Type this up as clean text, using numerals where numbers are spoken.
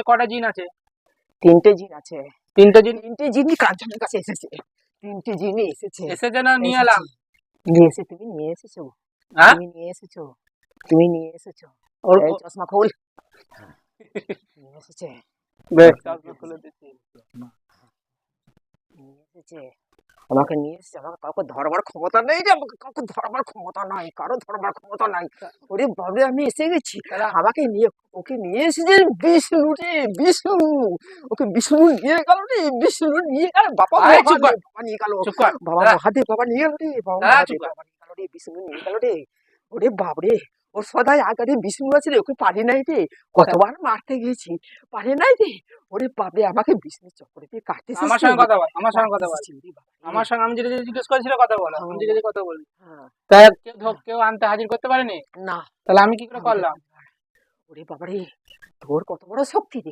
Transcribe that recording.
কটা জিন আছে? তিনটে জিন আছে। তিনটে জিন তিনটে জিনই কাঞ্চনের কাছে এসেছে। তিনটে জিনই এসেছে। এসেছে না নিয়ে এলাম? নিয়ে এসে তুমি নিয়ে এসেছো। হ্যাঁ তুমি নিয়ে এসেছো। তুমি নিয়ে এসেছো। ওর এই চশমা খোল। নিয়ে এসেছে। বেশ চশমা খুলে দিচ্ছি। নিয়ে এসেছে। আমাকে নিয়ে এসেছে। আমাকে কাউকে ধরবার ক্ষমতা নেই রে। আমাকে কাউকে ধরবার ক্ষমতা নাই। কারো ধরবার ক্ষমতা নাই। ওরে বাবরে আমি এসে গেছি। আমাকে নিয়ে ওকে নিয়ে এসেছে বিষ্ণু রে। বিষ্ণু। ওকে বিষ্ণু নিয়ে গেল রে। বিষ্ণু নিয়ে গেল। বাবা আরে চুপ কর, মহাদেব বাবা নিয়ে গেল। চুপ কর বাবা দাদা, মহাদেব বাবা নিয়ে গেল রে। বাবা দাদা মহাদেব চুপ কর। বাবা নিয়ে গেল রে। বিষ্ণু নিয়ে গেল রে। ওরে বাবরে ওর সদাই আগারে বিষ্ণু আছে রে। ওকে পারি নাই রে। কতবার মারতে গেছি পারি নাই রে। ওরে বাবরে আমাকে বিষ্ণু চক্করে দিয়ে কাটতে আমার এসেছে সঙ্গে রে। কথা বল, আমার সঙ্গে কাটতে কথা বল। এসেছে রে বাবা রে। আমার সঙ্গে আমি যেটা যেটা জিজ্ঞেস করেছিল কথা বলো, হ্যাঁ আমি বাবা, যেটা যেটা কথা বলি। হ্যাঁ তা কেউ আনতে হাজির করতে পারেনি, না তাহলে আমি কি করে আমাদের করলাম? পরিবার। ওরে বাবারে তোর কত বড় শক্তি রে।